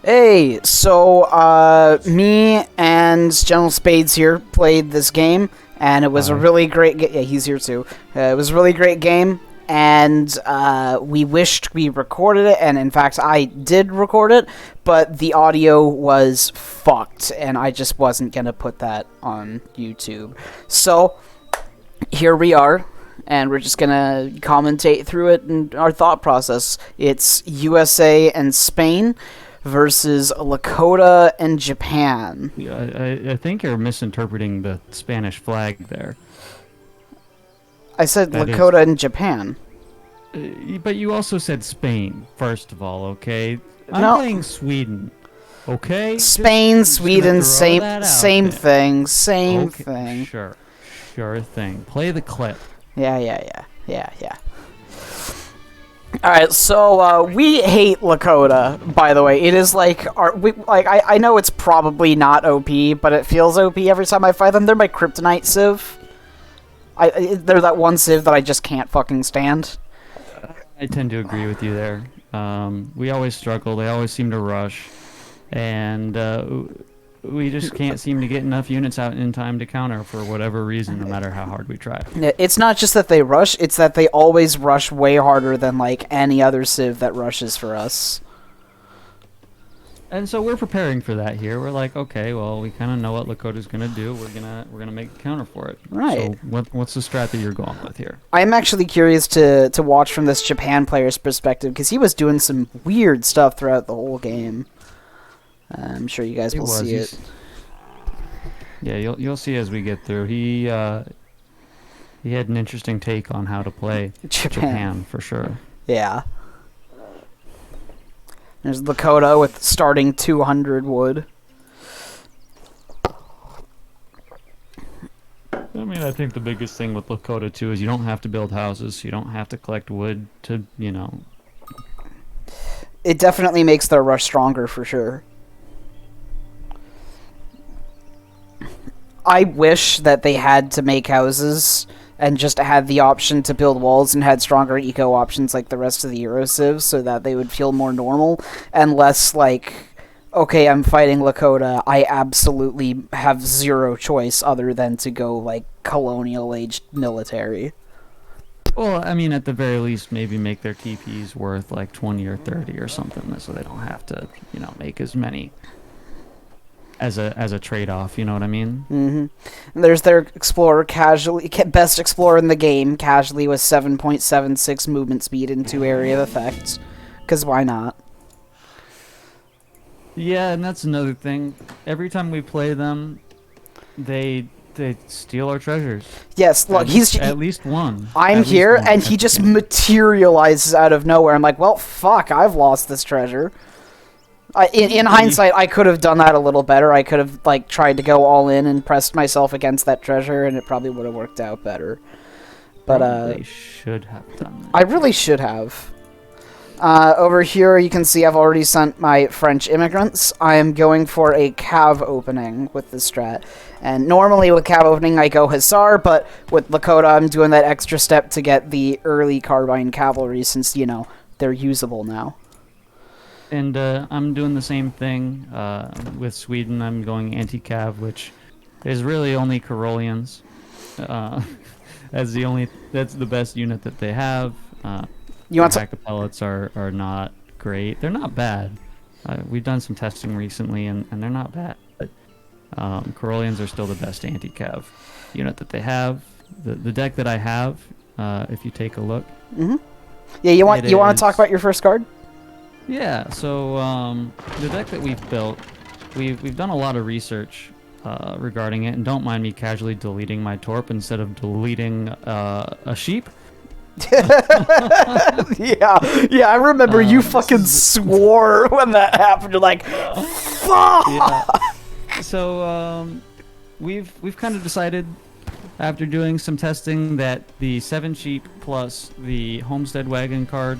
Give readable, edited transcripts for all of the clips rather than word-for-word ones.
Hey, me and General Spades here played this game, and it was a Hi. really great game. Yeah, he's here too. It was a really great game, and we wished we recorded it, and in fact, I did record it, but the audio was fucked, and I just wasn't gonna put that on YouTube. So, here we are. And we're just gonna commentate through it and our thought process. It's USA and Spain versus Lakota and Japan. Yeah, I think you're misinterpreting the Spanish flag there. I said That is, Lakota and Japan. but you also said Spain, first of all, okay? I'm No. playing Sweden, okay? Spain, Just gonna Sweden, throw that out same there. thing, same Okay, thing. sure thing. Play the clip. Yeah. Alright, so we hate Lakota, by the way. It is like I know it's probably not OP, but it feels OP every time I fight them. They're my kryptonite civ. They're that one civ that I just can't fucking stand. I tend to agree with you there. We always struggle. They always seem to rush. And we just can't seem to get enough units out in time to counter for whatever reason, no matter how hard we try. It's not just that they rush, it's that they always rush way harder than like any other civ that rushes for us. And so we're preparing for that here. We're like, okay, well, we kind of know what Lakota's gonna do. We're gonna make a counter for it. Right. So what's the strat that you're going with here? I'm actually curious to watch from this Japan player's perspective, because he was doing some weird stuff throughout the whole game. I'm sure you guys will see it. Yeah, you'll see as we get through. He had an interesting take on how to play Japan for sure. Yeah. There's Lakota with starting 200 wood. I mean, I think the biggest thing with Lakota too is you don't have to build houses. You don't have to collect wood to, It definitely makes their rush stronger for sure. I wish that they had to make houses and just had the option to build walls and had stronger eco options like the rest of the Euro civs so that they would feel more normal and less like, okay, I'm fighting Lakota, I absolutely have zero choice other than to go like colonial age military. Well, I mean, at the very least, maybe make their TPs worth like 20 or 30 or something, so they don't have to, make as many as a trade-off. You know what I mean? Mm-hmm. There's their explorer, casually best explorer in the game, casually with 7.76 movement speed and 2 area of effects. Because why not? Yeah, and that's another thing. Every time we play them, they steal our treasures. Yes, look, at least one. I'm At least here, one. and he just materializes out of nowhere. I'm like, well, fuck, I've lost this treasure. In hindsight, I could have done that a little better. I could have like tried to go all in and pressed myself against that treasure, and it probably would have worked out better. But Probably should have done that. I really should have. Over here, you can see I've already sent my French immigrants. I am going for a cav opening with this strat. And normally with cav opening, I go Hussar, but with Lakota, I'm doing that extra step to get the early carbine cavalry since, they're usable now. And I'm doing the same thing with Sweden. I'm going anti-cav, which is really only Karolians. That's the best unit that they have. You want Pack of pellets are not great. They're not bad. We've done some testing recently, and they're not bad. But Karolians are still the best anti-cav unit that they have. The deck that I have, if you take a look. Mm-hmm. Yeah, you want to talk about your first card? Yeah. So the deck that we've built, we've done a lot of research regarding it, and don't mind me casually deleting my torp instead of deleting a sheep. yeah, I remember you fucking swore when that happened. You're like, fuck! Yeah. So, we've kind of decided, after doing some testing, that the 7 sheep plus the homestead wagon card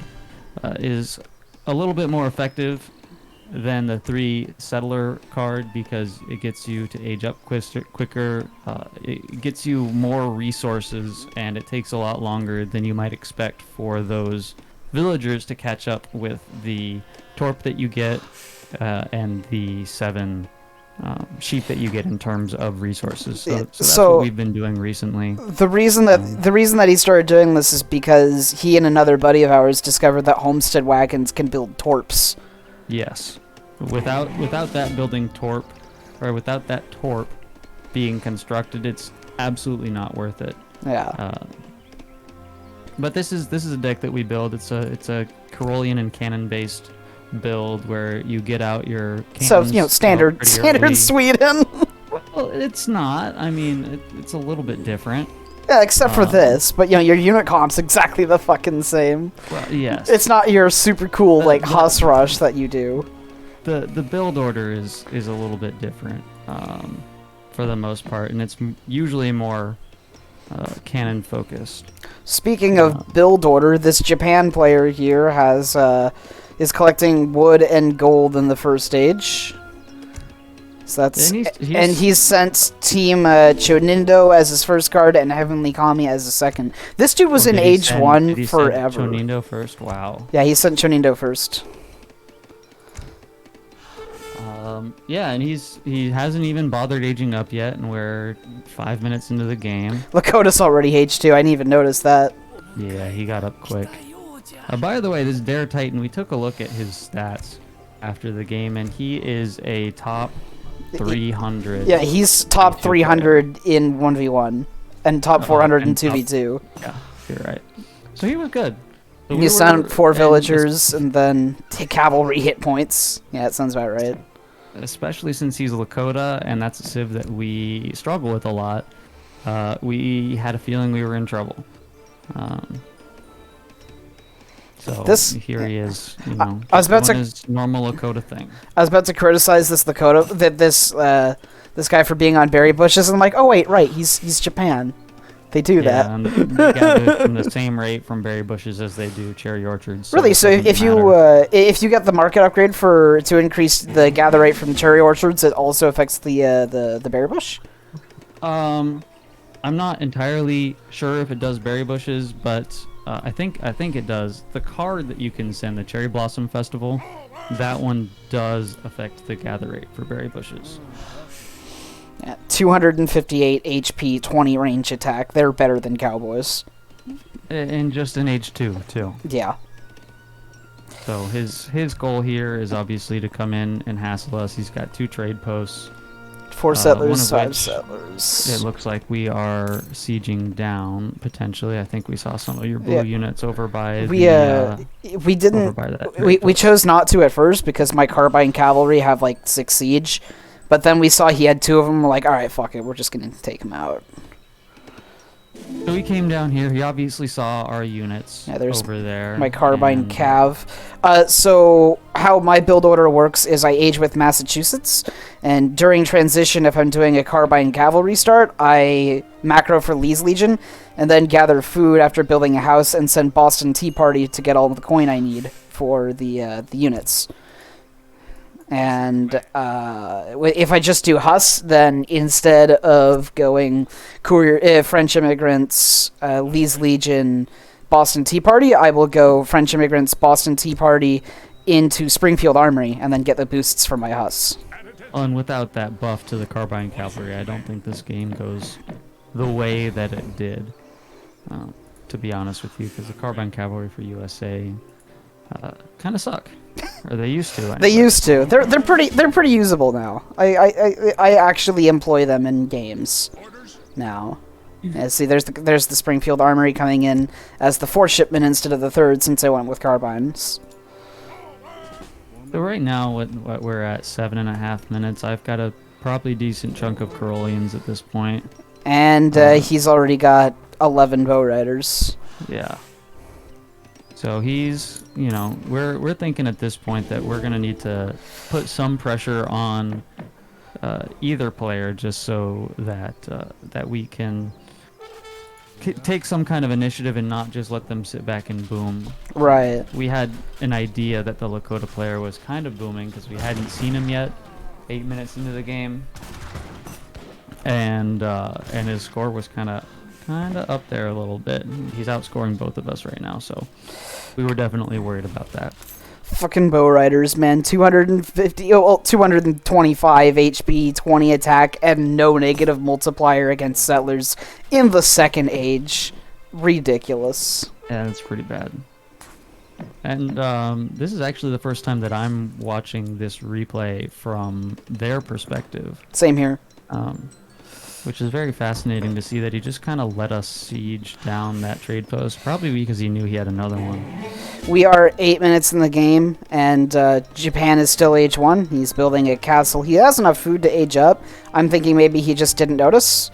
is a little bit more effective than the 3 settler card because it gets you to age up quicker, it gets you more resources, and it takes a lot longer than you might expect for those villagers to catch up with the torp that you get and the 7 sheep that you get in terms of resources. So that's So- what we've been doing recently. The reason that he started doing this is because he and another buddy of ours discovered that homestead wagons can build torps. Yes. Without that building torp, or without that torp being constructed, it's absolutely not worth it. Yeah. But this is a deck that we build. It's a Carolean and cannon based build where you get out your cannons. So standard early. Sweden. Well, it's not. I mean, it's a little bit different. Yeah, except for this, but your unit comp's exactly the fucking same. Well, yes. It's not your super cool Huss Rush that you do. The build order is a little bit different for the most part, and it's usually more cannon focused. Speaking of build order, this Japan player here is collecting wood and gold in the first stage. So that's and he's sent Team Chonindo as his first card and Heavenly Kami as his second. This dude was in Age 1 forever. Chonindo first? Wow. Yeah, he sent Chonindo first. Yeah, and he hasn't even bothered aging up yet, and we're 5 minutes into the game. Lakota's already Age 2. I didn't even notice that. Yeah, he got up quick. By the way, this Dare Titan, we took a look at his stats after the game, and he is a top 300. Yeah, he's top 300 in 1v1 and top 400 in 2v2. Yeah, you're right. So he was good. So you sent 4 villagers and then cavalry hit points. Yeah, that sounds about right. Especially since he's Lakota, and that's a civ that we struggle with a lot. We had a feeling we were in trouble. So here he is, I was about to his normal Lakota thing. I was about to criticize this Lakota, this guy for being on berry bushes, and I'm like, oh wait, right, he's Japan. They do that. And they gather from the same rate from berry bushes as they do cherry orchards. So really? So if you get the market upgrade to increase the gather rate from cherry orchards, it also affects the berry bush. I'm not entirely sure if it does berry bushes, but I think it does. The card that you can send, the Cherry Blossom Festival, that one does affect the gather rate for berry bushes. Yeah, 258 HP, 20 range attack. They're better than cowboys. And just in H2 too. Yeah. So his goal here is obviously to come in and hassle us. He's got 2 trade posts. 4 settlers, 5 settlers. It looks like we are sieging down potentially. I think we saw some of your blue units over by we didn't. We chose not to at first because my carbine cavalry have 6 siege, but then we saw he had 2 of them. We're like, all right, fuck it, we're just gonna take him out. So he came down here. He obviously saw our units over there. My carbine cav. So how my build order works is I age with Massachusetts, and during transition, if I'm doing a carbine cavalry start, I macro for Lee's Legion, and then gather food after building a house and send Boston Tea Party to get all the coin I need for the units. And if I just do Huss, then instead of going French Immigrants, Lee's Legion, Boston Tea Party, I will go French Immigrants, Boston Tea Party into Springfield Armory, and then get the boosts for my Huss. And without that buff to the Carbine Cavalry, I don't think this game goes the way that it did, to be honest with you, because the Carbine Cavalry for USA kind of suck. Or they used to. Anyway. They used to. They're pretty usable now. I actually employ them in games now. Yeah, see, there's the Springfield Armory coming in as the 4th shipment instead of the 3rd, since I went with carbines. So right now, what we're at 7.5 minutes. I've got a probably decent chunk of Caroleans at this point. And he's already got 11 bow riders. Yeah. So he's, we're thinking at this point that we're going to need to put some pressure on either player just so that we can take some kind of initiative and not just let them sit back and boom. Right. We had an idea that the Lakota player was kind of booming because we hadn't seen him yet 8 minutes into the game. And his score was kind of up there a little bit. He's outscoring both of us right now, so we were definitely worried about that. Fucking bow riders, man. 225 HP, 20 attack, and no negative multiplier against settlers in the second age. Ridiculous. Yeah, that's pretty bad. And this is actually the first time that I'm watching this replay from their perspective. Same here. Which is very fascinating to see that he just kind of let us siege down that trade post, probably because he knew he had another one. We are 8 minutes in the game, and Japan is still age 1. He's building a castle. He has enough food to age up. I'm thinking maybe he just didn't notice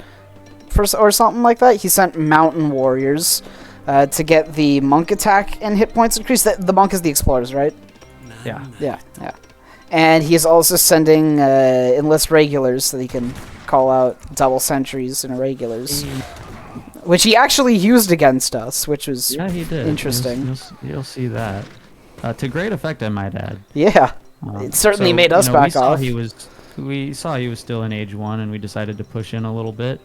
or something like that. He sent mountain warriors to get the monk attack and hit points increased. The monk is the explorers, right? Yeah. Yeah. And he's also sending enlist regulars so that he can call out double sentries and irregulars, which he actually used against us, which was he did. Interesting. You'll see that. To great effect, I might add. Yeah, it certainly made us back off. We saw he was still in age 1, and we decided to push in a little bit.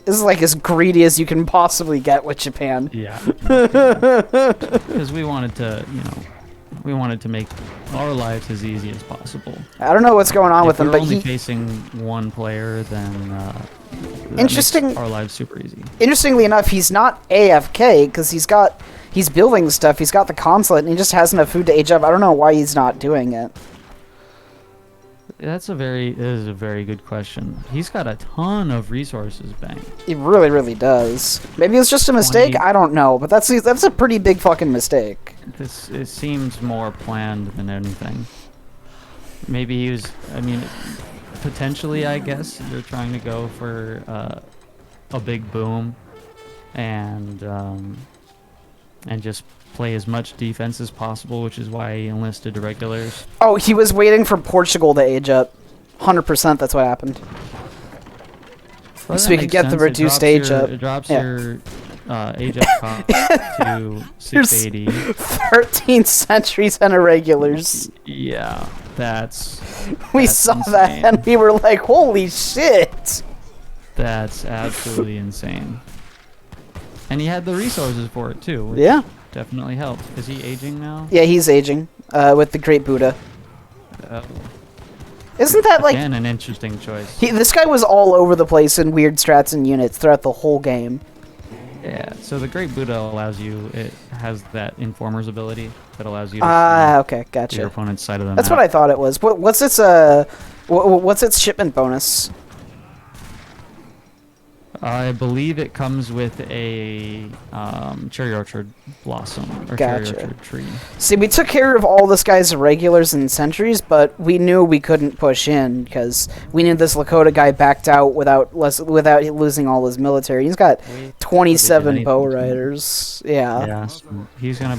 This is like as greedy as you can possibly get with Japan. Yeah. Because we wanted to, we wanted to make our lives as easy as possible. I don't know what's going on with him, but if we're only facing one player, then that makes our lives super easy. Interestingly enough, he's not AFK because he's building stuff. He's got the consulate, and he just has enough food to age up. I don't know why he's not doing it. That is a very good question. He's got a ton of resources banked. He really, really does. Maybe it's just a mistake. I don't know, but that's a pretty big fucking mistake. It seems more planned than anything. Maybe he was. I mean, potentially, I guess you're trying to go for a big boom, and just play as much defense as possible, which is why he enlisted the regulars. Oh, he was waiting for Portugal to age up. 100% that's what happened. Well, so we could get the reduced age up. It drops your age up cost to 680. 13 centuries and irregulars. Yeah, that's we saw insane. that and we were like, holy shit. That's absolutely insane. And he had the resources for it too. Which definitely helped. Is he aging now? Yeah, he's aging with the Great Buddha. Isn't that like an interesting choice? This guy was all over the place in weird strats and units throughout the whole game. Yeah, so the Great Buddha allows you. It has that Informer's ability that allows you to okay, gotcha. your opponent's side of the map. That's what I thought it was. What's its shipment bonus? I believe it comes with a cherry orchard blossom or cherry orchard tree. See, we took care of all this guy's irregulars and sentries, but we knew we couldn't push in because we knew this Lakota guy backed out without losing all his military. He's got 27 bow riders. Yeah. Yeah. So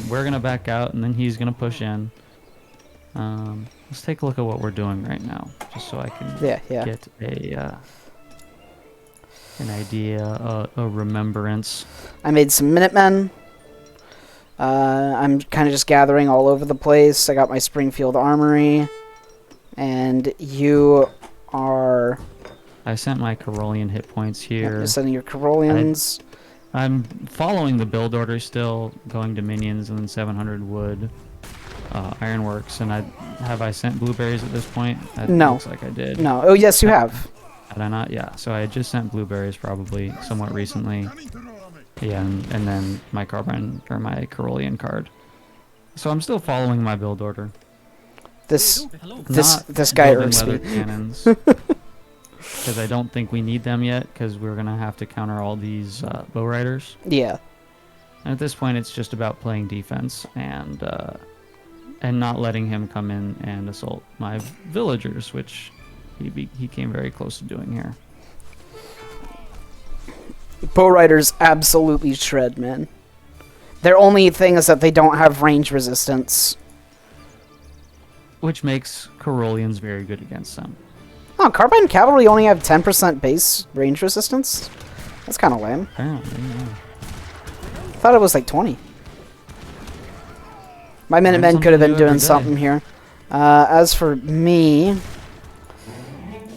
we're gonna back out, and then he's gonna push in. Let's take a look at what we're doing right now, just so I can get an idea, a remembrance. I made some Minutemen. I'm kind of just gathering all over the place. I got my Springfield Armory. And you are... I sent my Carolian hit points here. You're sending your Carolians. I'm following the build order still, going to minions and then 700 wood, ironworks. And have I sent blueberries at this point? No. Looks like I did. No. Oh, yes, you have. Had I not? Yeah, so I had just sent blueberries probably somewhat recently. Yeah, and then my carbine or my Carolian card. So I'm still following my build order. This guy irks me. Cannons, because I don't think we need them yet, because we're gonna have to counter all these bow riders. Yeah. And at this point, it's just about playing defense and not letting him come in and assault my villagers, which he came very close to doing here. Bow riders absolutely shred, man. Their only thing is that they don't have range resistance. Which makes Carolians very good against them. Oh, Carbine Cavalry only have 10% base range resistance? That's kind of lame. Apparently, yeah. I thought it was like 20. My Minutemen could have been doing something here. As for me...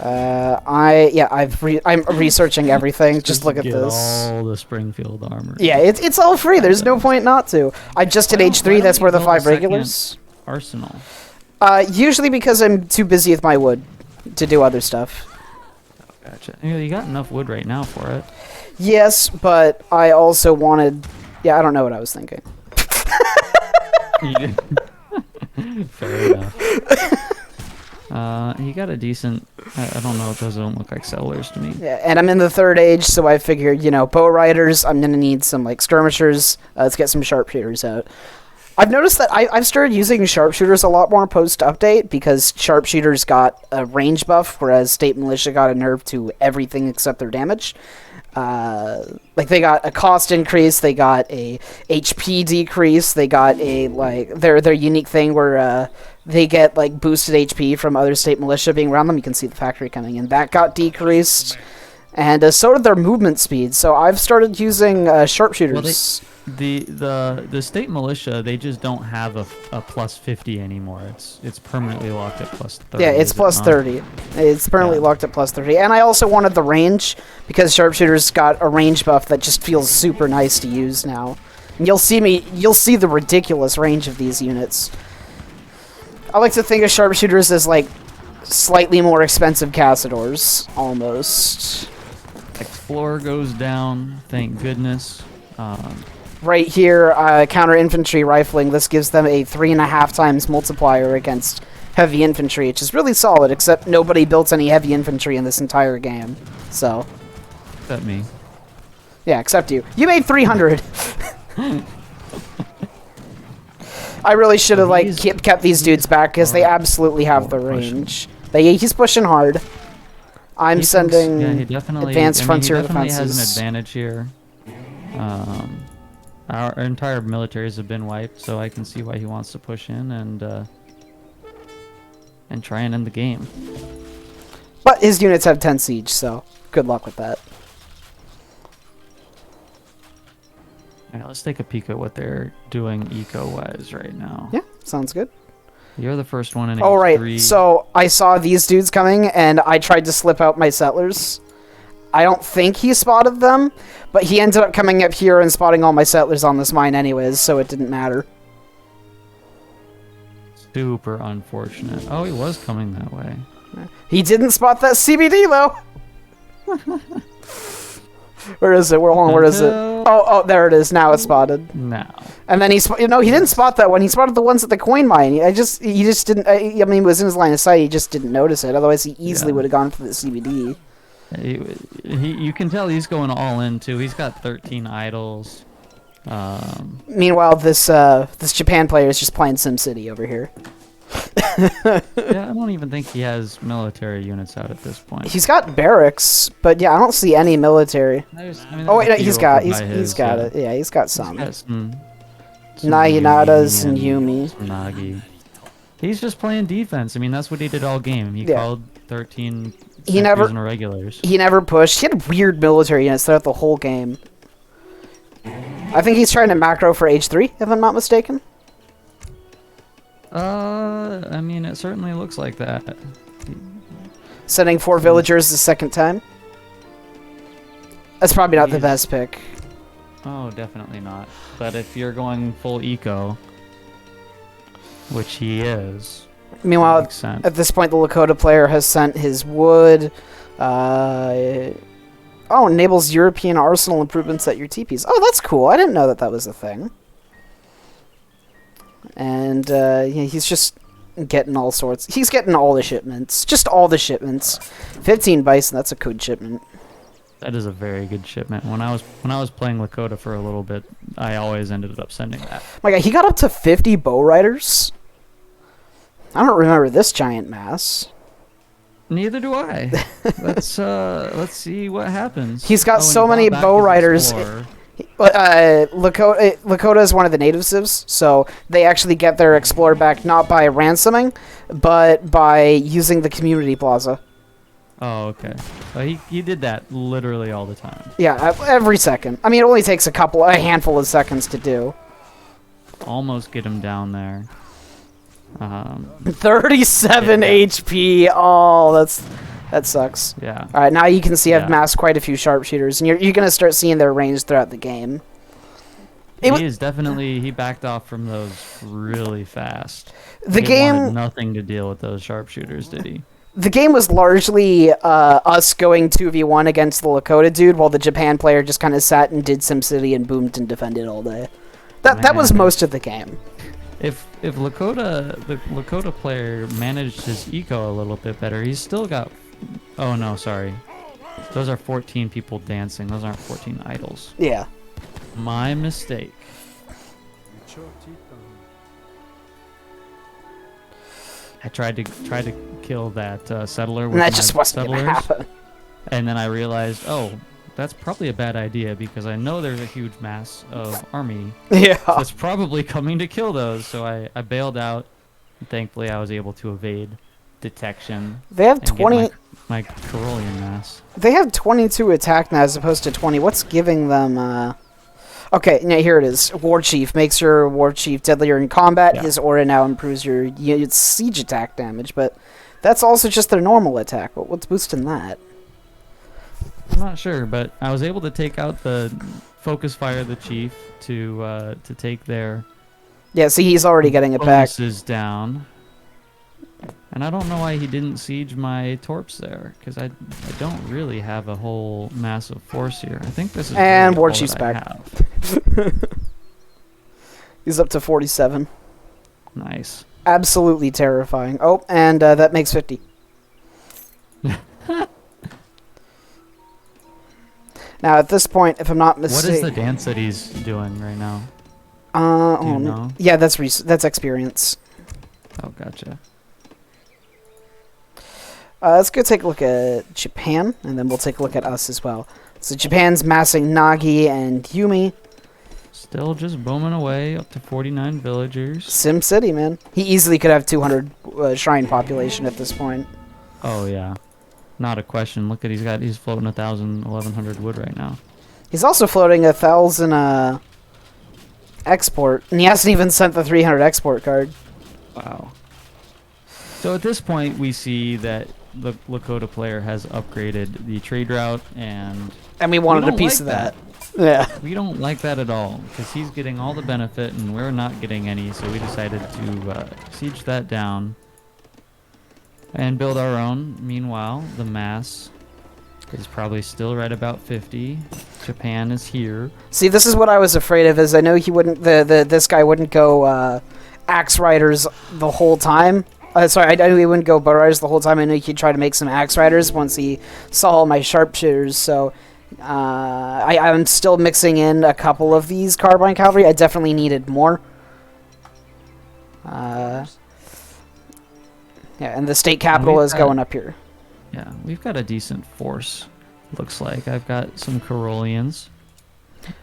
I'm researching everything. Just look at Get this. all the Springfield armor. Yeah, it's all free. There's no point not to. I just did H3. That's where the 5 regulars. Arsenal. Usually because I'm too busy with my wood to do other stuff. Gotcha. You got enough wood right now for it. Yes, but I also wanted. Yeah, I don't know what I was thinking. Fair enough. He got a decent. I don't know. Those don't look like settlers to me. Yeah, and I'm in the 3rd age, so I figured, bow riders. I'm gonna need some like skirmishers. Let's get some sharpshooters out. I've noticed that I've started using sharpshooters a lot more post-update because sharpshooters got a range buff, whereas State Militia got a nerf to everything except their damage. Like they got a cost increase, they got a HP decrease, they got a their unique thing where they get like boosted HP from other State Militia being around them. You can see the factory coming in. That got decreased, and so did their movement speed. So I've started using sharpshooters. Well, the State Militia, they just don't have a plus 50 anymore. It's permanently locked at plus 30. Yeah, it's plus 30. It's permanently locked at plus 30. And I also wanted the range because sharpshooters got a range buff that just feels super nice to use now. And you'll see the ridiculous range of these units. I like to think of sharpshooters as like slightly more expensive Cassadors, almost. Explorer goes down, thank goodness. Right here, counter infantry rifling. This gives them a 3.5 times multiplier against heavy infantry, which is really solid, except nobody built any heavy infantry in this entire game. So. Except me. Yeah, except you. You made 300! I really should have kept these dudes back, because they absolutely have the range. But yeah, he's pushing hard. I'm sending advanced frontier defenses. He has an advantage here. Our entire militaries have been wiped, so I can see why he wants to push in and try and end the game. But his units have 10 siege, so good luck with that. Alright, let's take a peek at what they're doing eco-wise right now. Yeah, sounds good. You're the first one in Oh, H3. right. So I saw these dudes coming, and I tried to slip out my settlers. I don't think he spotted them, but he ended up coming up here and spotting all my settlers on this mine anyways, so it didn't matter. Super unfortunate. Oh, he was coming that way. He didn't spot that CBD, though! Where is it? Where is it? Oh, there it is. Now it's spotted. No. And then he didn't spot that one. He spotted the ones at the coin mine. He just didn't. I mean, it was in his line of sight. He just didn't notice it. Otherwise, he easily would have gone for the CBD. You can tell he's going all in too. He's got 13 idols. Meanwhile, this Japan player is just playing SimCity over here. Yeah, I don't even think he has military units out at this point. He's got barracks, but yeah, I don't see any military. Oh wait, no, he's got it. Yeah, he's got some. Naginatas and Yumi. Nagi. He's just playing defense. I mean, that's what he did all game. He called 13 and irregulars. He never pushed. He had weird military units throughout the whole game. I think he's trying to macro for H3, if I'm not mistaken. I mean, it certainly looks like that. Sending 4 villagers the second time. That's probably not the best pick. Oh, definitely not. But if you're going full eco, which he is. Meanwhile, at this point, the Lakota player has sent his wood. Enables European arsenal improvements at your teepees. Oh, that's cool. I didn't know that was a thing. And he's just getting all sorts. He's getting all the shipments. Just all the shipments. 15 bison, that's a good shipment. That is a very good shipment. When I was playing Lakota for a little bit, I always ended up sending that. My God, he got up to 50 bow riders? I don't remember this giant mass. Neither do I. Let's see what happens. He's got so many bow riders. Lakota is one of the native civs, so they actually get their explorer back not by ransoming, but by using the community plaza. Oh, okay. He did that literally all the time. Yeah, every second. I mean, it only takes a handful of seconds to do. Almost get him down there. 37 HP. Oh, That sucks. Yeah. All right, now you can see I've Yeah. masked quite a few sharpshooters, and you're going to start seeing their range throughout the game. He is definitely, he backed off from those really fast. The He game wanted nothing to deal with those sharpshooters, did he? The game was largely us going 2v1 against the Lakota dude, while the Japan player just kind of sat and did SimCity and boomed and defended all day. That was Man. most of the game. If the Lakota player managed his eco a little bit better, he's still got. Oh no, sorry. Those are 14 people dancing. Those aren't 14 idols. Yeah. My mistake. I tried to kill that settler with And that my just wasn't going to settlers, happen. and then I realized, oh, that's probably a bad idea because I know there's a huge mass of army Yeah. that's probably coming to kill those. So I bailed out. And thankfully, I was able to evade detection. They have and get 20. my Carolean mass. They have 22 attack now as opposed to 20. What's giving them? Okay, yeah, here it is. War Chief makes your War Chief deadlier in combat. Yeah. His aura now improves your unit's siege attack damage, but that's also just their normal attack. But what's boosting that? I'm not sure, but I was able to take out the focus fire the chief to take their Yeah, see, he's already getting it back. bonuses down. And I don't know why he didn't siege my torps there, because I don't really have a whole massive force here. I think this is And really War all Chief's that I back. have. He's up to 47. Nice. Absolutely terrifying. Oh, and that makes 50. Now, at this point, if I'm not What is the mistaken... dance that he's doing right now? Oh, Do you no. know? Yeah, that's experience. Oh, gotcha. Let's go take a look at Japan, and then we'll take a look at us as well. So Japan's massing Nagi and Yumi. Still just booming away, up to 49 villagers. SimCity, man. He easily could have 200 shrine population at this point. Oh, yeah. Not a question. Look at he's floating 1,000, 1,100 wood right now. He's also floating 1,000 export, and he hasn't even sent the 300 export card. Wow. So at this point, we see that the Lakota player has upgraded the trade route, and And we wanted a don't piece like of that. Yeah. we don't like that at all, because he's getting all the benefit, and we're not getting any, so we decided to siege that down and build our own. Meanwhile, the mass is probably still right about 50. Japan is here. See, this is what I was afraid of, is I know he wouldn't, this guy wouldn't go Axe Riders the whole time. Sorry, I knew he wouldn't go Bow Riders the whole time. I knew he'd try to make some Axe Riders once he saw all my sharpshooters, so I'm still mixing in a couple of these Carbine Cavalry. I definitely needed more. Yeah, and the state capital we've is got- going up here. Yeah, we've got a decent force, looks like. I've got some Caroleans.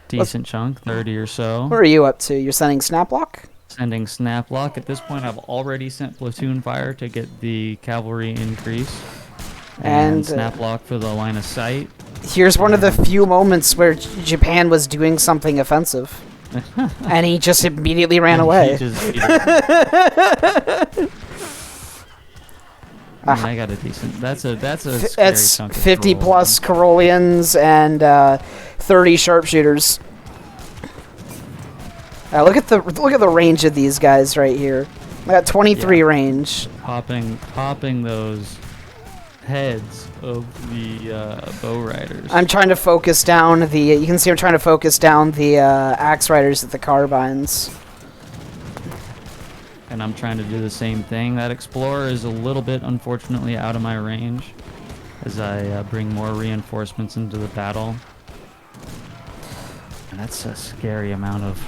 Decent chunk, 30 or so. What are you up to? You're sending Snaplock? Sending Snaplock. At this point, I've already sent Platoon Fire to get the cavalry increase. And Snaplock for the line of sight. Here's one of the few moments where Japan was doing something offensive. And he just immediately ran away. I mean, I got a decent. That's a scary It's chunk of 50 Caroleans. plus Caroleans and 30 sharpshooters. Look at the range of these guys right here. I got 23 range. Popping those heads of the bow riders. I'm trying to focus down the. You can see I'm trying to focus down the axe riders at the carbines. And I'm trying to do the same thing. That explorer is a little bit, unfortunately, out of my range as I bring more reinforcements into the battle. And that's a scary amount of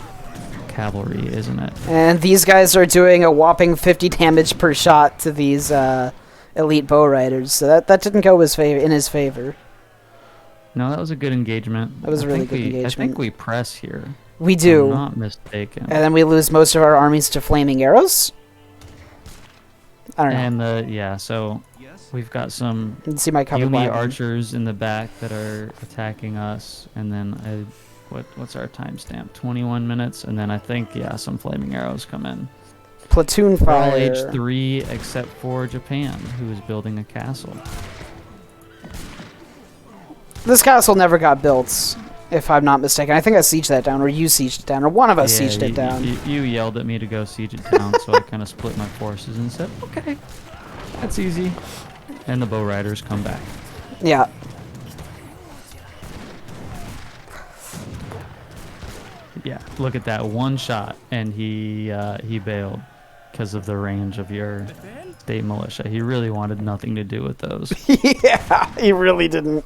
cavalry, isn't it? And these guys are doing a whopping 50 damage per shot to these elite bow riders. So that didn't go in his favor. No, that was a good engagement. That was a really good I engagement. think we press here. We If do. I'm not mistaken. And then we lose most of our armies to flaming arrows? I don't know. And so we've got some You can see my cover Yumi black. archers in the back that are attacking us, and then what's our timestamp? 21 minutes, and then I think some flaming arrows come in. Platoon We're all fire. age 3 except for Japan, who is building a castle. This castle never got built, if I'm not mistaken. I think I sieged that down, or you sieged it down, or one of us sieged it down. You yelled at me to go siege it down, so I kind of split my forces and said, okay, that's easy. And the bow riders come back. Yeah. Yeah, look at that one shot, and he bailed because of the range of your state militia. He really wanted nothing to do with those. Yeah, he really didn't.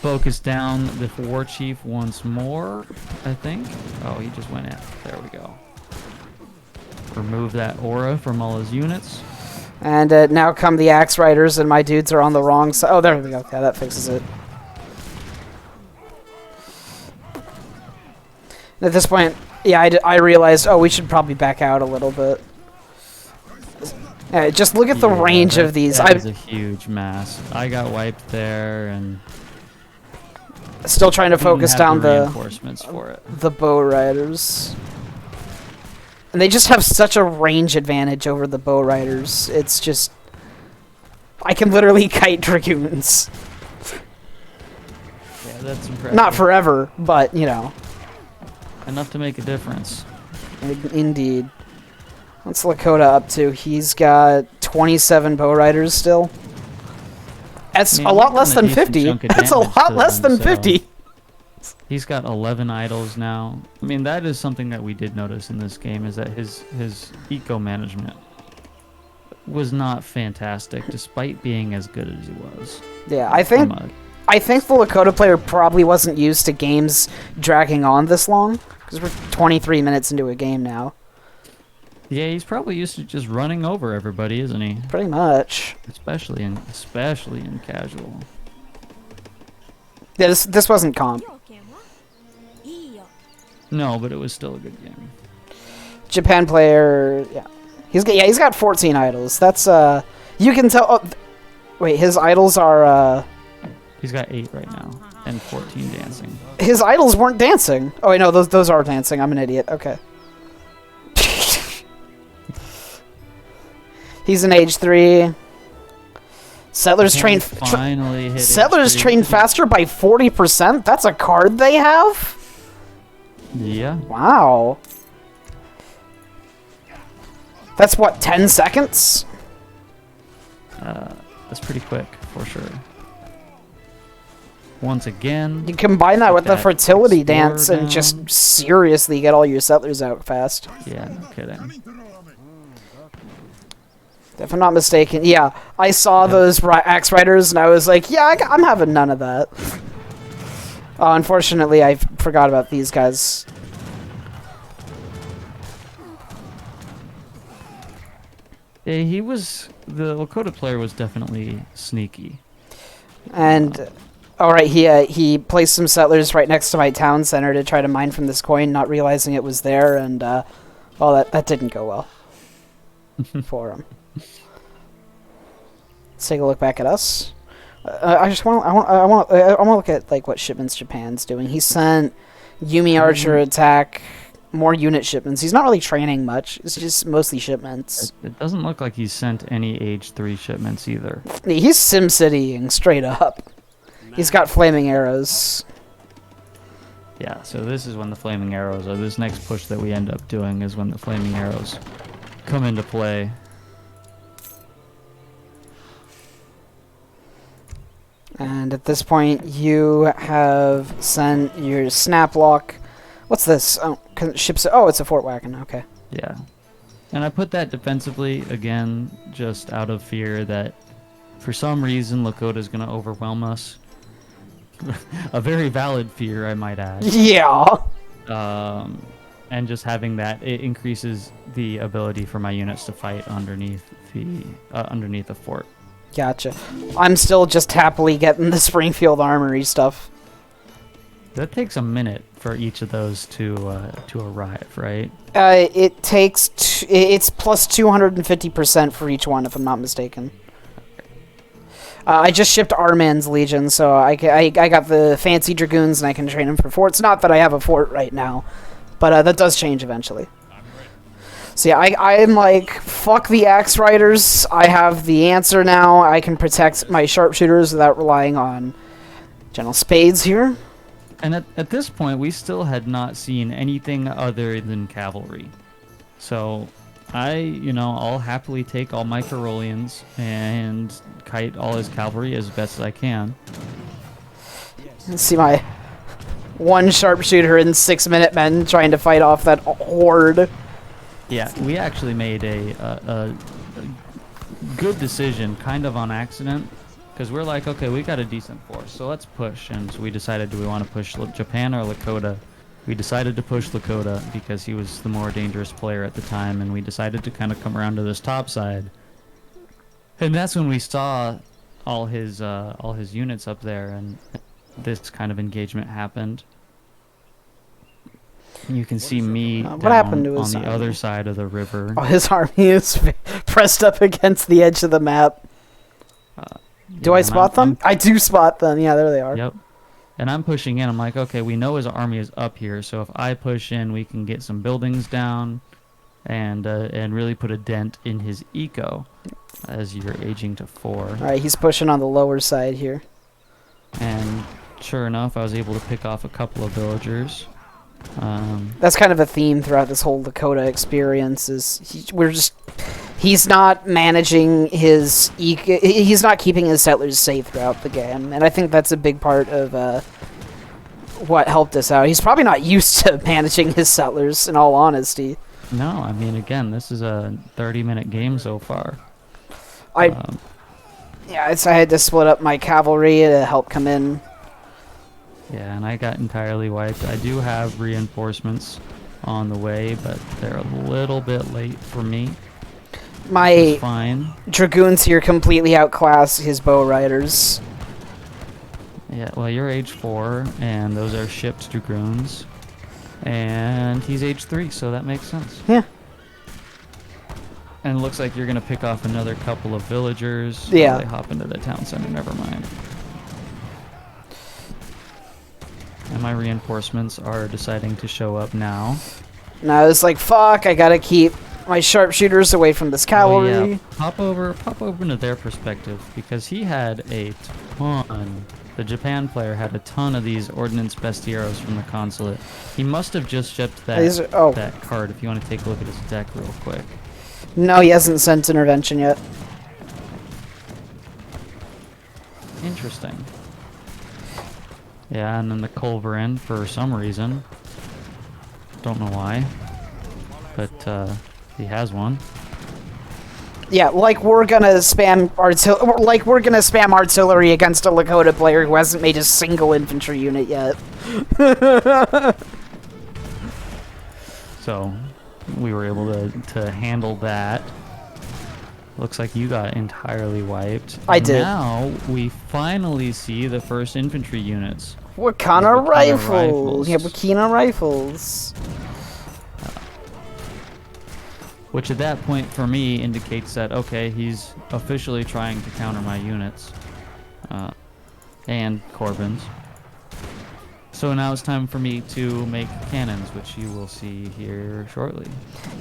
Focus down the war chief once more, I think. Oh, he just went in. There we go. Remove that aura from all his units. And now come the axe riders, and my dudes are on the wrong side. Oh, there we go. Yeah, that fixes it. At this point, yeah, I realized, oh, we should probably back out a little bit. Yeah, just look at the range of these. That is a huge mass. I got wiped there, and still trying to focus down the reinforcements for it. The bow riders. And they just have such a range advantage over the bow riders. It's just... I can literally kite dragoons. Yeah, that's impressive. Not forever, but, you know. Enough to make a difference. Indeed. What's Lakota up to? He's got 27 bow riders still. That's a lot less than 50. That's a lot less than 50. He's got 11 idols now. I mean, that is something that we did notice in this game, is that his eco management was not fantastic, despite being as good as he was. Yeah, I think the Lakota player probably wasn't used to games dragging on this long, because we're 23 minutes into a game now. Yeah, he's probably used to just running over everybody, isn't he? Pretty much. Especially in casual. Yeah, this wasn't comp. No, but it was still a good game. Japan player, yeah. He's got 14 idols. That's you can tell. Oh, wait, his idols are He's got 8 right now and 14 dancing. His idols weren't dancing. Oh wait, no, those are dancing. I'm an idiot. Okay. He's an age 3. Settlers trained. Finally hit. Settlers trained faster by 40%. That's a card they have. Yeah. Wow. That's what, 10 seconds? That's pretty quick for sure. Once again, you combine that with the fertility dance and just seriously get all your settlers out fast. Yeah, no kidding. If I'm not mistaken, yeah, I saw those axe riders and I was like, yeah, I'm having none of that. Unfortunately, I forgot about these guys. Yeah, the Lakota player was definitely sneaky. And, alright, he placed some settlers right next to my town center to try to mine from this coin, not realizing it was there, and, well, that didn't go well for him. Let's take a look back at us. I want to look at like what shipments Japan's doing. He sent Yumi Archer attack, more unit shipments. He's not really training much. It's just mostly shipments. It doesn't look like he's sent any age 3 shipments either. He's SimCitying straight up. He's got flaming arrows. Yeah, so this is when the flaming arrows, or this next push that we end up doing is when the flaming arrows come into play. And at this point, you have sent your snap lock. What's this? Oh, ships. Oh, it's a Fort Wagon. Okay. Yeah. And I put that defensively, again, just out of fear that for some reason Lakota's going to overwhelm us. A very valid fear, I might add. Yeah. And just having that, it increases the ability for my units to fight underneath the fort. Gotcha. I'm still just happily getting the Springfield Armory stuff. That takes a minute for each of those to arrive, right? It takes it's plus 250% for each one, if I'm not mistaken. I just shipped Arman's Legion, so I got the fancy dragoons and I can train them for forts. Not that I have a fort right now, but that does change eventually. So yeah, I'm like, fuck the axe riders. I have the answer now. I can protect my sharpshooters without relying on General Spades here. And at this point, we still had not seen anything other than cavalry. So I'll happily take all my Caroleans and kite all his cavalry as best as I can. Let's see my one sharpshooter and 6 Minutemen trying to fight off that horde. Yeah, we actually made a good decision, kind of on accident, because we're like, okay, we got a decent force, so let's push. And so we decided, do we want to push Japan or Lakota? We decided to push Lakota because he was the more dangerous player at the time, and we decided to kind of come around to this top side. And that's when we saw all his units up there, and this kind of engagement happened. You can see me what down happened to on his the army? other side of the river. Oh, his army is pressed up against the edge of the map. Do I spot them? I do spot them. Yeah, there they are. Yep. And I'm pushing in. I'm like, okay, we know his army is up here, so if I push in, we can get some buildings down and really put a dent in his eco as you're aging to 4. All right, he's pushing on the lower side here. And sure enough, I was able to pick off a couple of villagers. That's kind of a theme throughout this whole Lakota experience. He's not managing his he's not keeping his settlers safe throughout the game, and I think that's a big part of what helped us out. He's probably not used to managing his settlers, in all honesty. No, I mean, again, this is a 30-minute game so far. I had to split up my cavalry to help come in. Yeah, and I got entirely wiped. I do have reinforcements on the way, but they're a little bit late for me. My fine. dragoons here completely outclass his bow riders. Yeah, well, you're age 4, and those are shipped dragoons. And he's age 3, so that makes sense. Yeah. And it looks like you're going to pick off another couple of villagers. Yeah. Oh, they hop into the town center, never mind. And my reinforcements are deciding to show up now. And I was like, fuck, I gotta keep my sharpshooters away from this cavalry. Oh, yeah. Pop over into their perspective, because he had a ton. The Japan player had a ton of these ordnance bestieros from the consulate. He must have just shipped that card. If you want to take a look at his deck real quick. No, he hasn't sent intervention yet. Interesting. Yeah, and then the Culverin, for some reason. Don't know why. But he has one. Yeah, like we're gonna spam artillery against a Lakota player who hasn't made a single infantry unit yet. So we were able to handle that. Looks like you got entirely wiped. I did. Now we finally see the first infantry units. Wakana rifles. Yeah, Wakina rifles. Which at that point for me indicates that, okay, he's officially trying to counter my units. And Corbin's. So now it's time for me to make cannons, which you will see here shortly.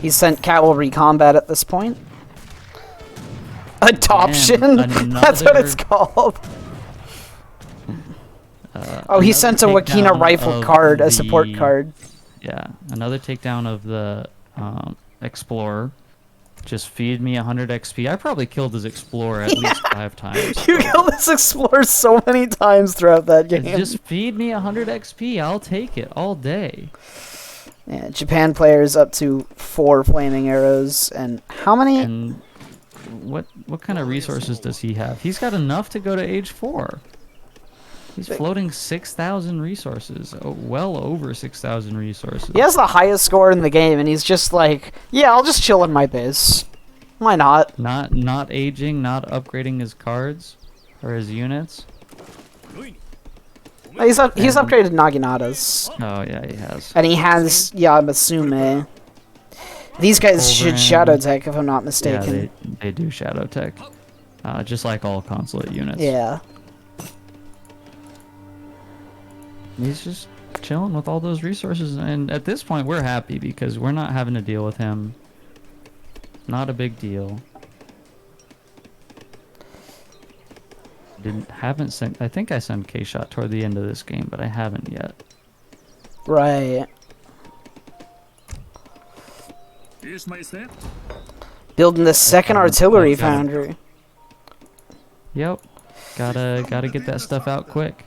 He sent cavalry combat at this point. Adoption? That's what it's called. He sent a Wakina rifle card, a support card. Yeah, another takedown of the Explorer. Just feed me 100 XP. I probably killed his Explorer at least 5 times. You killed this Explorer so many times throughout that game. Just feed me 100 XP. I'll take it all day. Yeah, Japan players up to 4 flaming arrows, and how many? And what kind of resources does he have? He's got enough to go to age 4. He's floating 6,000 resources. Oh, well over 6,000 resources. He has the highest score in the game, and he's just like, yeah, I'll just chill in my base. Why not? Not aging, not upgrading his cards or his units. He's upgraded Naginatas. Oh yeah, he has. And he has Yamasume. These guys should Shadow Tech, if I'm not mistaken. Yeah, they do Shadow Tech. Just like all consulate units. Yeah. He's just chilling with all those resources, and at this point we're happy because we're not having to deal with him. Not a big deal. Haven't sent. I think I sent K-Shot toward the end of this game, but I haven't yet. Right. Here's my set. Building the second artillery got it. foundry. Yep. Gotta get that stuff out quick.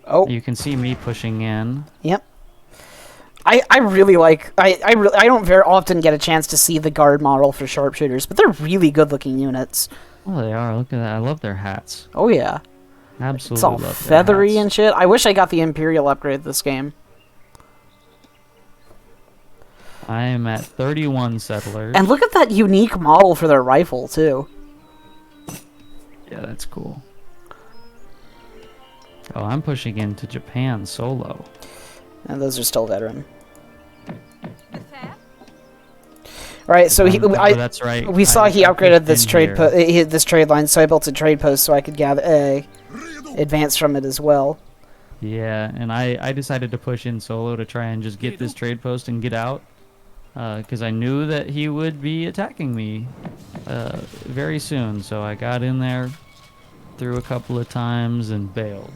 Oh. You can see me pushing in. Yep. I really like I don't very often get a chance to see the guard model for sharpshooters, but they're really good looking units. Oh, they are. Look at that. I love their hats. Oh yeah. Absolutely It's all love their feathery hats. and shit. I wish I got the Imperial upgrade this game. I am at 31 settlers. And look at that unique model for their rifle too. Yeah, that's cool. Oh, I'm pushing into Japan solo. And those are still veteran. Right, so that's right. we saw he upgraded this pushed in here. this trade line, so I built a trade post so I could gather advance from it as well. Yeah, and I decided to push in solo to try and just get this trade post and get out. Because I knew that he would be attacking me very soon. So I got in there, threw a couple of times, and bailed.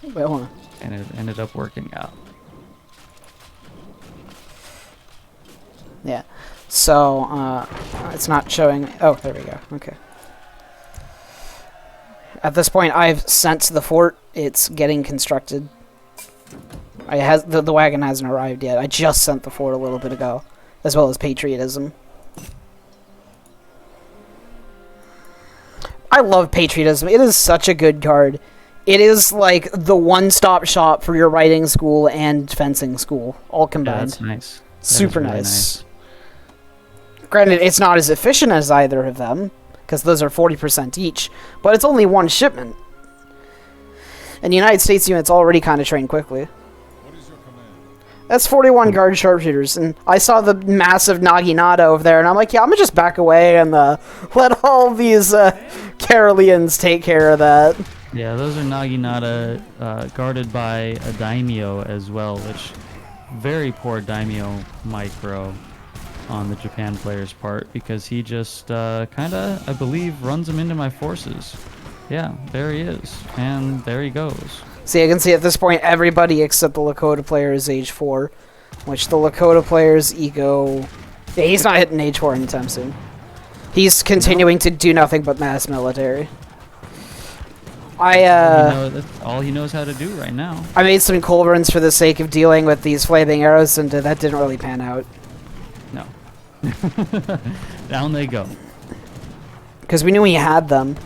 Wait, hold on. And it ended up working out. Yeah. So, it's not showing... Oh, there we go. Okay. At this point, I've sent the fort. It's getting constructed. The wagon hasn't arrived yet. I just sent the fort a little bit ago. As well as patriotism. I love patriotism. It is such a good card. It is like the one-stop shop for your writing school and fencing school, all Yeah, combined. that's nice. That is Super really nice. Granted, it's not as efficient as either of them, because those are 40% each, but it's only one shipment. And the United States units already kind of train quickly. That's 41 guard sharpshooters, and I saw the massive Naginata over there, and I'm like, yeah, I'm gonna just back away and let all these Karelians take care of that. Yeah, those are Naginata guarded by a daimyo as well, which very poor daimyo micro on the Japan player's part, because he just kind of, I believe, runs them into my forces. Yeah, there he is, and there he goes. See, I can see at this point everybody except the Lakota player is age 4, which the Lakota player's ego... Yeah, he's not hitting age 4 anytime soon. He's continuing to do nothing but mass military. That's all he knows how to do right now. I made some culverins for the sake of dealing with these flaming arrows, and that didn't really pan out. No. Down they go. Because we knew he had them.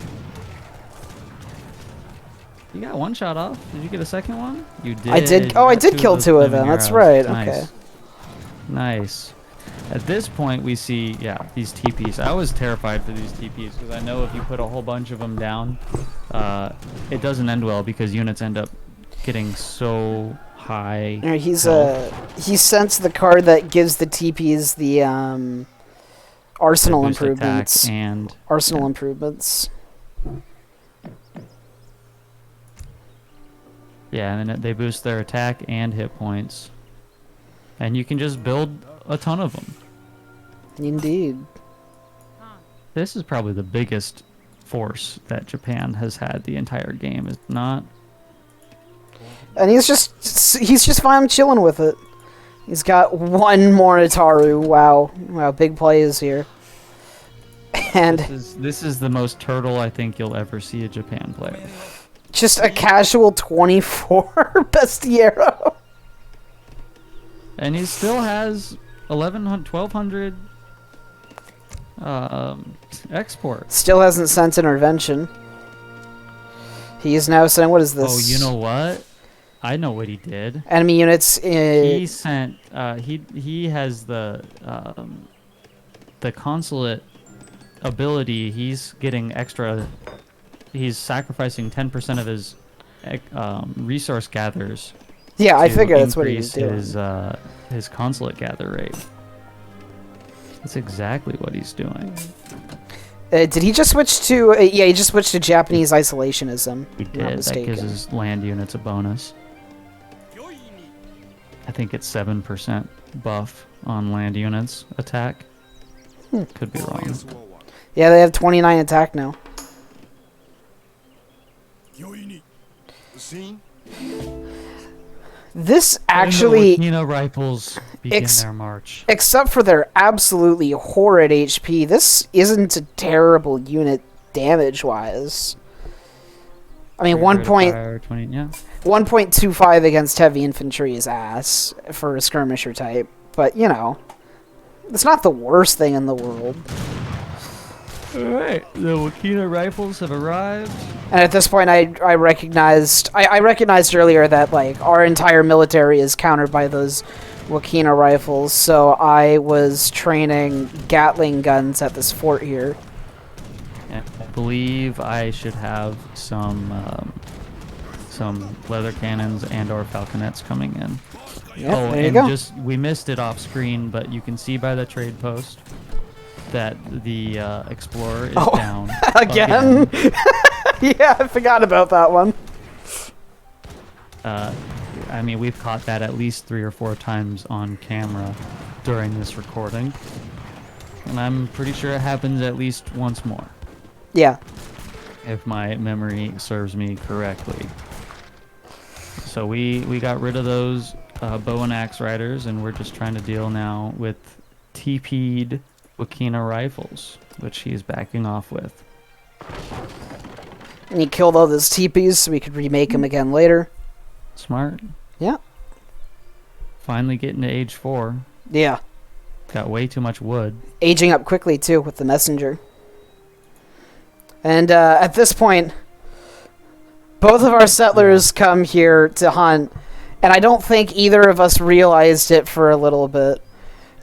You got one shot off. Did you get a second one? You did. I did. You Oh, I got did kill two of them. flaming That's arrows. right. Nice. Okay. Nice. At this point, we see, yeah, these TPs. I was terrified for these TPs because I know if you put a whole bunch of them down, it doesn't end well because units end up getting so high. Yeah, he health. sent the card that gives the TPs the arsenal Boost attack improvements. and Arsenal improvements. yeah, and then they boost their attack and hit points, and you can just build a ton of them. Indeed. This is probably the biggest force that Japan has had the entire game, is it not? And he's just fine chilling with it. He's got one more Itaru. Wow. Wow, big play is here. And This is the most turtle I think you'll ever see a Japan player. just a casual 24 Bestiero. And he still has 1200 export. Still hasn't sent intervention. He is now saying, what is this? Oh, you know what? I know what he did. Enemy units. He sent. He has the consulate ability. He's getting extra. He's sacrificing 10% of his resource gatherers. Yeah, I to figured that's what he was doing. increase his consulate gather rate. That's exactly what he's doing. Did he just switch to? Yeah, he just switched to Japanese isolationism. He Not did. That mistaken. gives his land units a bonus. I think it's 7% buff on land units attack. Could be wrong. Yeah, they have 29 attack now. This actually, And the Wakina rifles begin their march. except for their absolutely horrid HP, this isn't a terrible unit damage-wise. I mean, Fire 20, yeah. 1.25 against heavy infantry is ass for a skirmisher type, but you know, it's not the worst thing in the world. Alright, the Wakina rifles have arrived. And at this point, I recognized earlier that like our entire military is countered by those Wakina rifles, so I was training Gatling guns at this fort here. And I believe I should have some leather cannons and/or falconets coming in. Yeah, oh, there you and go. just we missed it off screen, but you can see by the trade post that the Explorer is down Again? Yeah, I forgot about that one. I mean, we've caught that at least 3 or 4 times on camera during this recording, and I'm pretty sure it happens at least once more, Yeah. if my memory serves me correctly. So we got rid of those bow and axe riders, and we're just trying to deal now with TP'd Wakina rifles, which he's backing off with. And he killed all those teepees so we could remake them again later. Smart. Yeah. Finally getting to age 4. Yeah. Got way too much wood. Aging up quickly, too, with the messenger. And at this point, both of our settlers come here to hunt, and I don't think either of us realized it for a little bit.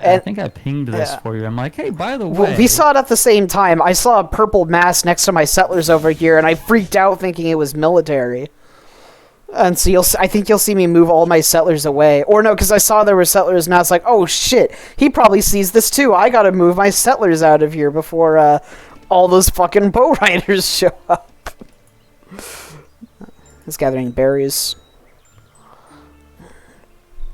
I think I pinged this for you. I'm like, hey, by the way... Well, we saw it at the same time. I saw a purple mass next to my settlers over here, and I freaked out thinking it was military. And so I think you'll see me move all my settlers away. Or no, because I saw there were settlers, and I was like, oh shit, he probably sees this too. I gotta move my settlers out of here before all those fucking bow riders show up. He's gathering berries.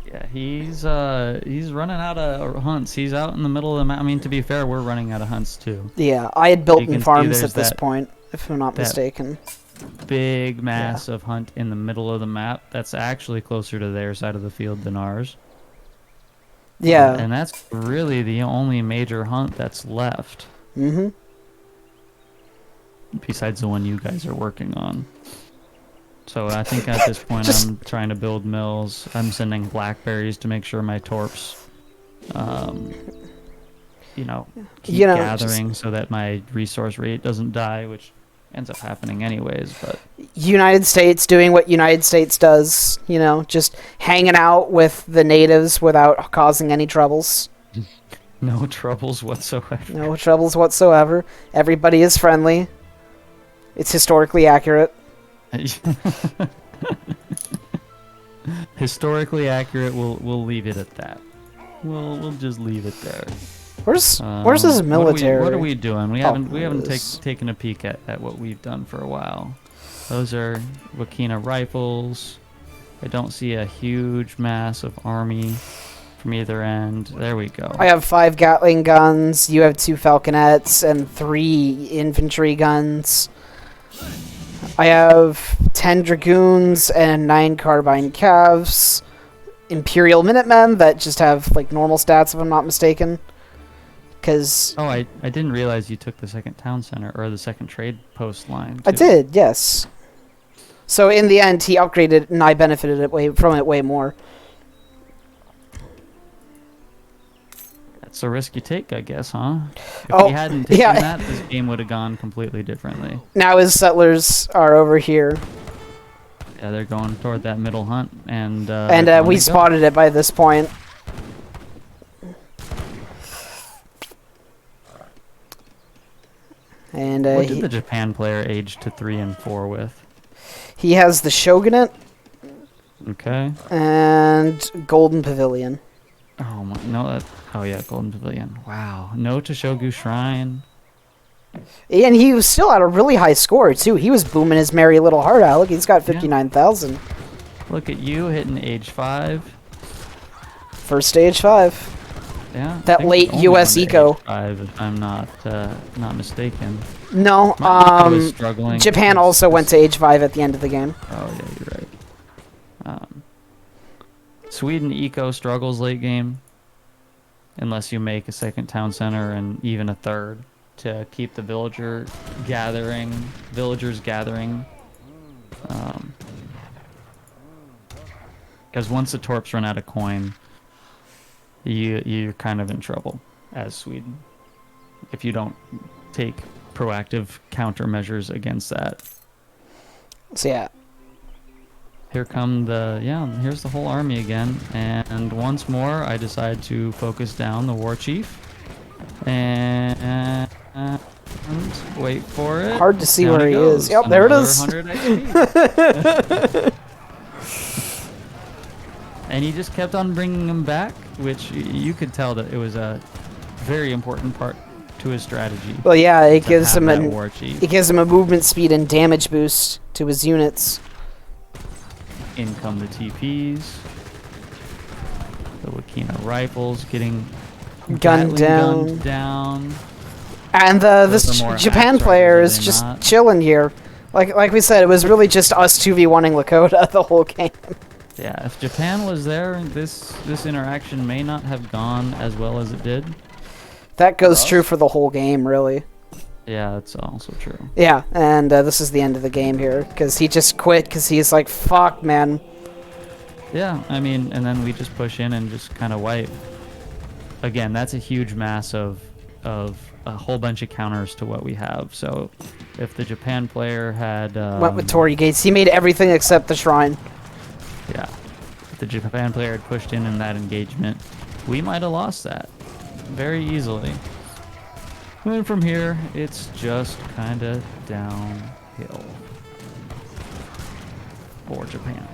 Yeah, he's running out of hunts. He's out in the middle of the map. I mean, to be fair, we're running out of hunts too. Yeah, I had built You can in see farms there's at this that- point, if I'm not mistaken. Big massive hunt in the middle of the map. That's actually closer to their side of the field than ours. Yeah. And that's really the only major hunt that's left. Mm-hmm. Besides the one you guys are working on. So I think at this point I'm trying to build mills. I'm sending blackberries to make sure my torps, keep gathering so that my resource rate doesn't die, which ends up happening anyways. But United States doing what United States does, just hanging out with the natives without causing any troubles. no troubles whatsoever. No troubles whatsoever. Everybody is friendly. It's historically accurate. Historically accurate. We'll leave it at that. We'll just leave it there. Where's his military? What are we doing? We haven't this. taken a peek at what we've done for a while. Those are Wakina rifles. I don't see a huge mass of army from either end. There we go. I have 5 Gatling guns. You have 2 falconets and 3 infantry guns. I have 10 dragoons and 9 carbine calves. Imperial Minutemen that just have like normal stats, if I'm not mistaken. Because I didn't realize you took the second town center or the second trade post line. I did, yes. So in the end, he upgraded it, and I benefited from it way more. That's a risk you take, I guess, huh? If we hadn't taken that, this game would have gone completely differently. Now his settlers are over here. Yeah, they're going toward that middle hunt, and we spotted it by this point. And what did the Japan player age to 3 and 4 with? He has the Shogunate. Okay. And Golden Pavilion. Oh my, no! Oh yeah, Golden Pavilion. Wow. No Toshogu Shrine. And he was still at a really high score too. He was booming his merry little heart out. Look, he's got 59,000. Look at you hitting age 5. First stage 5. Yeah. I That think late we only US went to eco. H5, if I'm not mistaken. No, My eco is struggling Japan because also went this- to Age 5 at the end of the game. Oh yeah, you're right. Sweden eco struggles late game, unless you make a second town center and even a third to keep the villagers gathering. Because once the torps run out of coin, you're kind of in trouble as Sweden if you don't take proactive countermeasures against that. So yeah. Here's the whole army again, and once more I decide to focus down the war chief and wait for it. Hard to see Down where he goes. is. Yep, there it Another is. 100 XP. And he just kept on bringing him back, which you could tell that it was a very important part to his strategy. Well, yeah, it to gives have him that a war chief. it gives him a movement speed and damage boost to his units. In come the TPs. The Wakina rifles getting Gunned Gatling down. gunned down. And Those this are more Japan axe player riders, is are they just not? chilling here. Like we said, it was really just us 2v1ing Lakota the whole game. Yeah, if Japan was there, this interaction may not have gone as well as it did. That goes true for the whole game, really. Yeah, that's also true. Yeah, and this is the end of the game here, because he just quit, because he's like, fuck, man. Yeah, I mean, and then we just push in and just kind of wipe. Again, that's a huge mass of a whole bunch of counters to what we have. So if the Japan player had... Went with Torii Gates. He made everything except the shrine. Yeah. If the Japan player had pushed in that engagement, we might have lost that very easily. And then from here, it's just kind of downhill for Japan.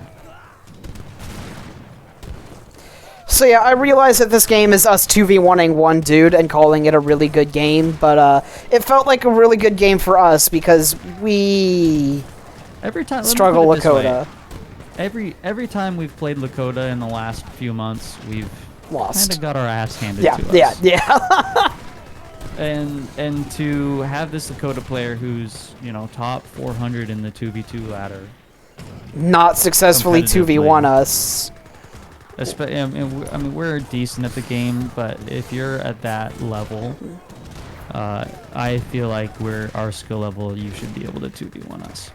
So yeah, I realize that this game is us 2v1ing one dude and calling it a really good game, but it felt like a really good game for us because we Every time struggle let me put it this Lakota. way. Every time we've played Lakota in the last few months, we've kind Lost. of got our ass handed Yeah, to us. yeah. And to have this Lakota player who's, top 400 in the 2v2 ladder. Not successfully Competitively. 2v1 us. I mean, we're decent at the game, but if you're at that level, I feel like our skill level, you should be able to 2v1 us.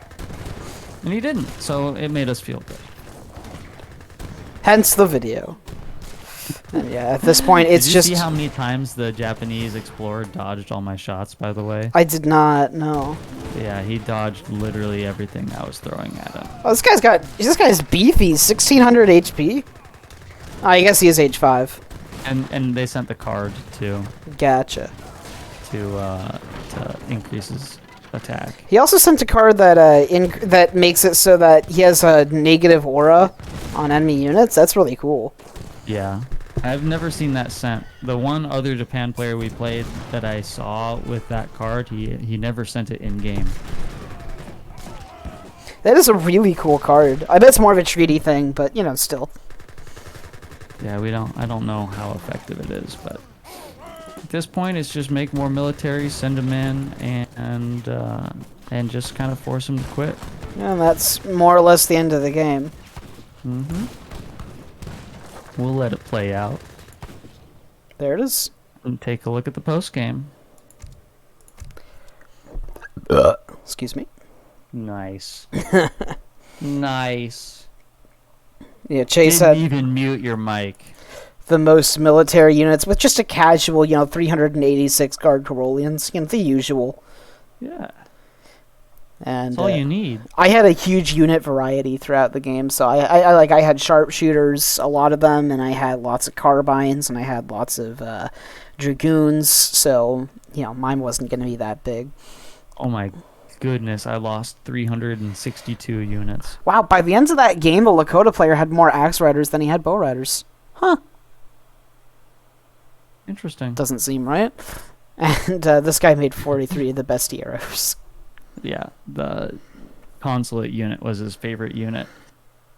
And he didn't, so it made us feel good. Hence the video. And yeah, at this point, it's Did you just... see how many times the Japanese explorer dodged all my shots, by the way? I did not know. Yeah, he dodged literally everything I was throwing at him. Oh, this guy's beefy. 1600 HP. Oh, I guess he is age 5. And they sent the card too Gotcha. to increase his attack. He also sent a card that that makes it so that he has a negative aura on enemy units. That's really cool. Yeah. I've never seen that sent. The one other Japan player we played that I saw with that card, he never sent it in game. That is a really cool card. I bet it's more of a treaty thing, but still. Yeah, I don't know how effective it is, but at this point it's just make more military, send them in, and just kind of force them to quit. And that's more or less the end of the game. Mm-hmm. We'll let it play out There it is. and take a look at the post game. Excuse me. Nice. Nice. Yeah, Chase Didn't had even mute your mic. the most military units with just a casual, 386 guard Corollians. The usual. Yeah. And That's all you need. I had a huge unit variety throughout the game, so I had sharpshooters, a lot of them, and I had lots of carbines, and I had lots of dragoons. So mine wasn't going to be that big. Oh my goodness, I lost 362 units. Wow! By the end of that game, the Lakota player had more axe riders than he had bow riders. Huh? Interesting. Doesn't seem right. And this guy made 43 of the best arrows. Yeah, the consulate unit was his favorite unit,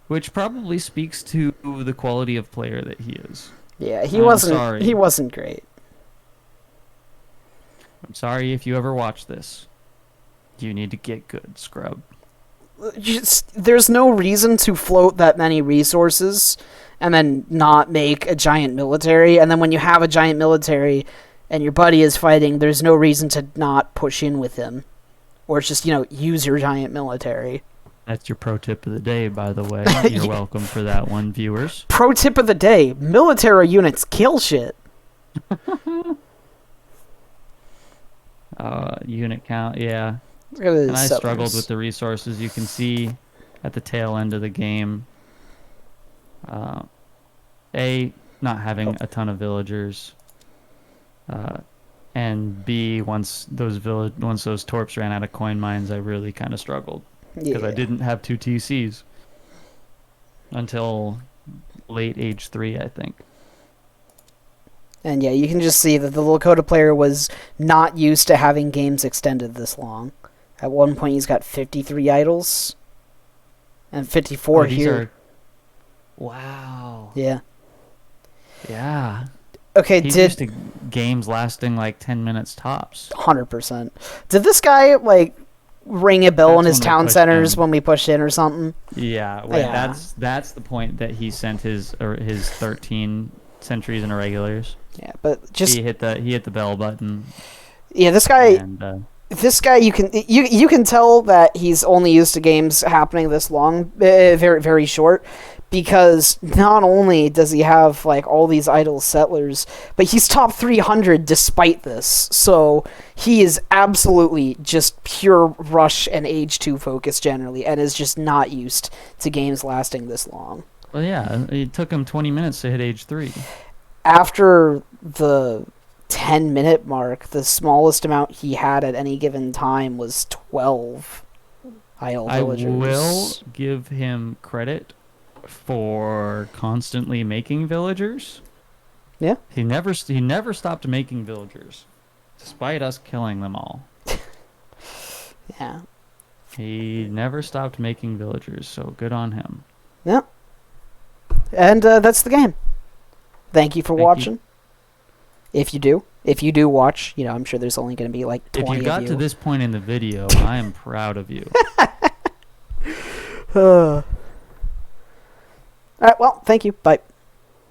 which probably speaks to the quality of player that he is. Yeah, he I'm wasn't. sorry. He wasn't great. I'm sorry if you ever watch this. You need to get good, scrub. There's no reason to float that many resources and then not make a giant military. And then when you have a giant military and your buddy is fighting, there's no reason to not push in with him, or just use your giant military. That's your pro tip of the day, by the way. You're welcome for that one, viewers. Pro tip of the day: military units kill shit. Unit count, yeah. And And I struggled with the resources. You can see at the tail end of the game, not having a ton of villagers, and B, once those torps ran out of coin mines, I really kind of struggled because I didn't have 2 TCs until late age 3, I think. And yeah, you can just see that the Lakota player was not used to having games extended this long. At one point, he's got 53 idols. And 54 here. Wow. Yeah. Yeah. Okay, He's used to games lasting like 10 minutes tops. 100%. Did this guy, ring a bell in his town centers when we pushed in or something? Yeah, that's the point that he sent his 13 sentries and irregulars. Yeah, but just he hit the bell button. Yeah, this guy you can tell that he's only used to games happening this long, very very short, because not only does he have all these idle settlers, but he's top 300 despite this. So he is absolutely just pure rush and age 2 focus generally, and is just not used to games lasting this long. Well, yeah, it took him 20 minutes to hit age 3. After the 10-minute mark, the smallest amount he had at any given time was 12 idle villagers. I will give him credit for constantly making villagers. Yeah. He never stopped making villagers, despite us killing them all. Yeah. He never stopped making villagers, so good on him. Yeah. And that's the game. Thank you for watching. If you do watch, I'm sure there's only going to be 20 of you. If you got to this point in the video, I am proud of you. All right, well, thank you. Bye.